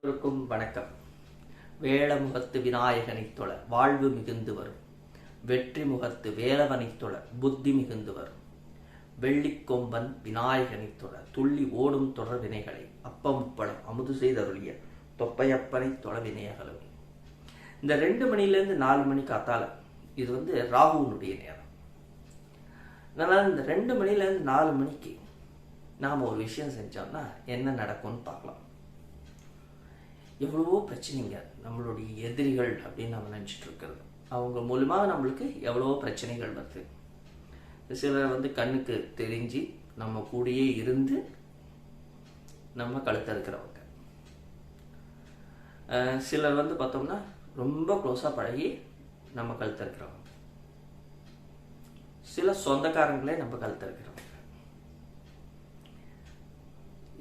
எல்லோருக்கும் வணக்கம். வேளமுகத்து விநாயகனைத் தொழ வாழ்வு மிகுந்து வரும். வெற்றி முகத்து வேலவனைத் தொழ புத்தி மிகுந்து வரும். வெள்ளிக்கொம்பன் விநாயகனைத் தொழ துள்ளி ஓடும் தொடர் வினைகளை அப்பமுப்பளம் அமுது செய்தருளிய தொப்பையப்பனைத் தொழ வினையகலும். இந்த 2 மணிலேருந்து 4 மணி காத்தால இது ராகுனுடைய நேரம். அதனால் இந்த 2 மணிலேருந்து 4 மணிக்கு நாம் ஒரு விஷயம் செஞ்சோம்னா என்ன நடக்கும்னு பார்க்கலாம். எவ்வளவோ பிரச்சனைங்க நம்மளுடைய எதிரிகள் அப்படின்னு நம்ம நினச்சிட்டு இருக்கிறது, அவங்க மூலமாக நம்மளுக்கு எவ்வளவோ பிரச்சனைகள் வருது. சிலர் கண்ணுக்கு தெரிஞ்சு நம்ம கூடயே இருந்து நம்ம கழுத்த இருக்கிறவங்க, சிலர் பார்த்தோம்னா ரொம்ப க்ளோஸாக பழகி நம்ம கழுத்த இருக்கிறவங்க, சில சொந்தக்காரங்களே நம்ம கழுத்த இருக்கிறவங்க.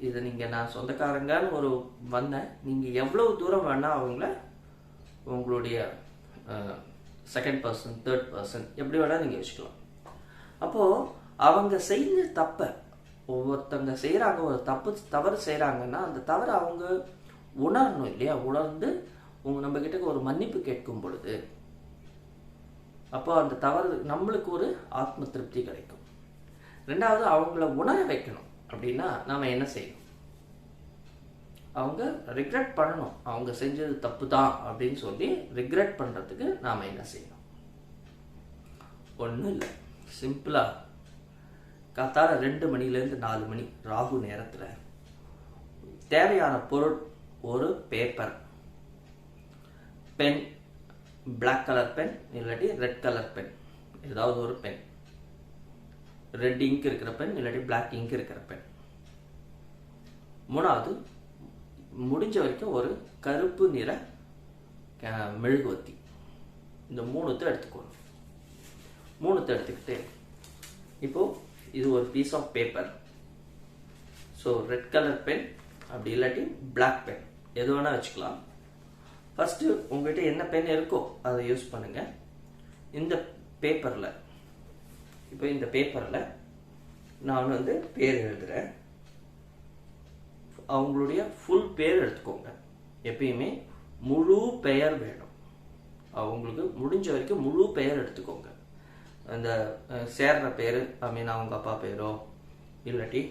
இதை நான் சொந்தக்காரங்கன்னு வந்தேன், நீங்கள் எவ்வளவு தூரம் வேணால் அவங்கள உங்களுடைய செகண்ட் பர்சன் தேர்ட் பர்சன் எப்படி வேணால் நீங்கள் வச்சுக்கலாம். அப்போது அவங்க செய்த தப்பை ஒவ்வொருத்தங்க செய்கிறாங்க, ஒரு தவறு செய்கிறாங்கன்னா அந்த தவறை அவங்க உணரணும் இல்லையா? உணர்ந்து நம்மக்கிட்ட ஒரு மன்னிப்பு கேட்கும் பொழுது அப்போ அந்த தவறு நம்மளுக்கு ஒரு ஆத்ம திருப்தி கிடைக்கும். ரெண்டாவது, அவங்கள உணர வைக்கணும். அப்படின்னா நாம் என்ன செய்யணும்? அவங்க ரிக்ரெட் பண்ணணும், அவங்க செஞ்சது தப்பு தான் அப்படின்னு சொல்லி ரிக்ரெட் பண்ணுறதுக்கு நாம் என்ன செய்யணும்? ஒன்றும் இல்லை, சிம்பிளாக காத்தால 2 மணிலேருந்து 4 மணி ராகு நேரத்தில் தேவையான பொருள் ஒரு paper, pen, black colour pen இல்லாட்டி ரெட் கலர் பென், ஏதாவது ஒரு பென், ரெட் இங்க் இருக்கிற பென் இல்லாட்டி பிளாக் இங்க் இருக்கிற பென். மூணாவது, முடிஞ்ச வரைக்கும் ஒரு கருப்பு நிற மெழுகுவத்தி. இந்த 3 எடுத்துக்கணும். 3 எடுத்துக்கிட்டு இப்போது இது ஒரு piece of paper. So red colour pen அப்படி இல்லாட்டி பிளாக் பென் எது வேணால் வச்சுக்கலாம். ஃபஸ்ட்டு உங்கள்கிட்ட என்ன பென் இருக்கோ அதை யூஸ் பண்ணுங்கள். இந்த பேப்பரில் இப்போ இந்த பேப்பரில் நான் பேர் எழுதுகிறேன். அவங்களுடைய ஃபுல் பேர் எடுத்துக்கோங்க. எப்பயுமே முழு பெயர் வேணும். அவங்களுக்கு முடிஞ்ச வரைக்கும் முழு பெயர் எடுத்துக்கோங்க. அந்த சேர்ற பேர் அவங்க அப்பா பேரோ இல்லாட்டி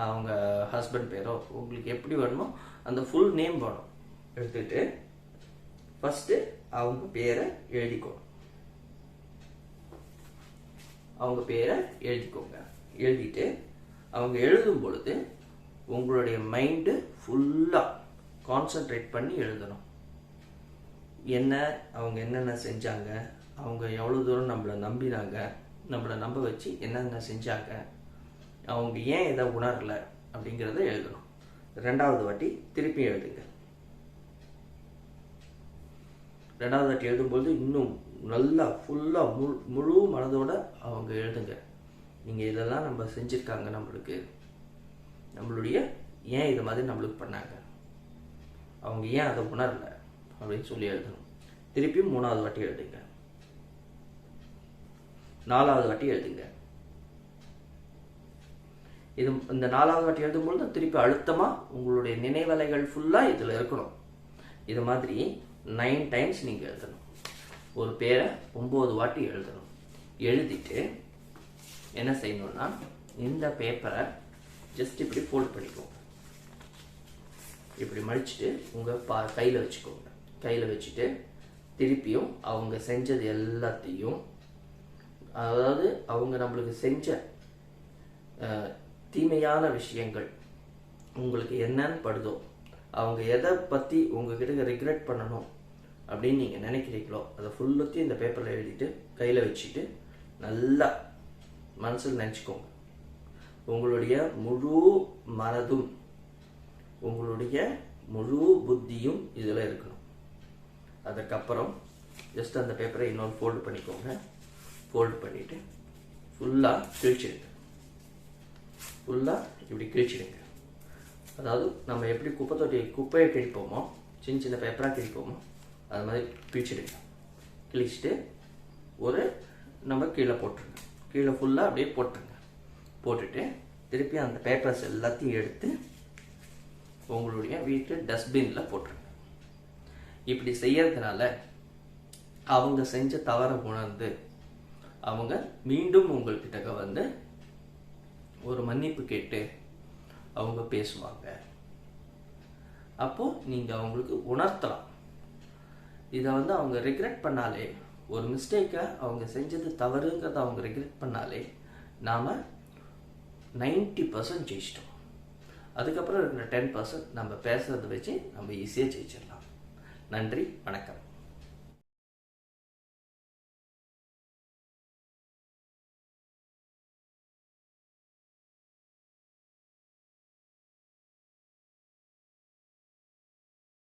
அவங்க ஹஸ்பண்ட் பேரோ உங்களுக்கு எப்படி வேணுமோ அந்த ஃபுல் நேம் வேணும். எடுத்துக்கிட்டு ஃபஸ்ட்டு அவங்க பேரை எழுதிக்கோங்க. அவங்க பேரை எழுதிக்கோங்க. எழுதிட்டு அவங்க எழுதும் பொழுது உங்களுடைய மைண்டு ஃபுல்லாக கான்சன்ட்ரேட் பண்ணி எழுதணும். அவங்க என்னென்ன செஞ்சாங்க, அவங்க எவ்வளோ தூரம் நம்மளை நம்பினாங்க, நம்மளை நம்ப வச்சு என்னென்ன செஞ்சாங்க, அவங்க ஏன் இதை உணரலை அப்படிங்கிறத எழுதணும். 2வது வாட்டி திருப்பி எழுதுங்க. 2வது வாட்டி எழுதும்போது இன்னும் நல்லா ஃபுல்லாக முழு மனதோட அவங்க எழுதுங்க. நீங்கள் இதெல்லாம் நம்ம செஞ்சுருக்காங்க, நம்மளுடைய ஏன் இது மாதிரி நம்மளுக்கு பண்ணாங்க, அவங்க ஏன் அதை உணரலை அப்படின்னு சொல்லி எழுதணும். திருப்பியும் 3வது வாட்டி எழுதுங்க. 4வது வாட்டி எழுதுங்க. இந்த 4வது வாட்டி எழுதும்பொழுது திருப்பி அழுத்தமாக உங்களுடைய நினைவலைகள் ஃபுல்லாக இதில் இருக்கணும். இது மாதிரி 9 டைம்ஸ் நீங்கள் எழுதணும். ஒரு பேரை 9 வாட்டி எழுதணும். எழுதிட்டு என்ன செய்யணும்னா இந்த பேப்பரை ஜஸ்ட் இப்படி ஃபோல்ட் பண்ணிக்கோங்க. இப்படி மடிச்சுட்டு உங்கள் கையில் வச்சுக்கோங்க. கையில் வச்சுட்டு திருப்பியும் அவங்க செஞ்சது எல்லாத்தையும், அதாவது அவங்க நம்மளுக்கு செஞ்ச தீமையான விஷயங்கள் உங்களுக்கு என்னன்னு படுதோ, அவங்க எதை பற்றி உங்ககிட்ட ரிக்ரெட் பண்ணணும் அப்படின்னு நீங்கள் நினைக்கிறீங்களோ அதை ஃபுல்லத்தையும் இந்த பேப்பரில் எழுதிட்டு கையில் வச்சுட்டு நல்லா மனசில் நினச்சிக்கோங்க. உங்களுடைய முழு மனதும் உங்களுடைய முழு புத்தியும் இதில் இருக்கணும். அதுக்கப்புறம் ஜஸ்ட் அந்த பேப்பரை இன்னொரு ஃபோல்டு பண்ணிக்கோங்க. ஃபோல்டு பண்ணிவிட்டு ஃபுல்லாக கிழிச்சிடுங்க. ஃபுல்லாக இப்படி கிழிச்சிடுங்க. அதாவது நம்ம எப்படி குப்பையை கிழிப்போமோ, சின்ன சின்ன பேப்பராக கிழிப்போமோ அது மாதிரி கிழிச்சிடுங்க. கிழிச்சிட்டு நம்ம கீழே போட்டுருங்க. கீழே ஃபுல்லாக அப்படியே போட்டுருங்க. போட்டுட்டு திருப்பி அந்த பேப்பர்ஸ் எல்லாத்தையும் எடுத்து உங்களுடைய வீட்டு டஸ்ட்பினில் போட்டுருங்க. இப்படி செய்யறதுனால அவங்க செஞ்ச தவறை உணர்ந்து அவங்க மீண்டும் உங்கள்கிட்ட வந்து ஒரு மன்னிப்பு கேட்டு அவங்க பேசுவாங்க. அப்போ நீங்க அவங்களுக்கு உணர்த்தலாம். இதை வந்து அவங்க ரிக்ரெட் பண்ணாலே, ஒரு மிஸ்டேக்கை அவங்க செஞ்சது தவறுங்கிறத அவங்க ரிக்ரெட் பண்ணாலே நாம 90% ஜெயிச்சிட்டோம். அதுக்கப்புறம் இருக்கிற 10% நம்ம பேசுறதை வச்சு நம்ம ஈஸியாக ஜெயிச்சிடலாம். நன்றி, வணக்கம்.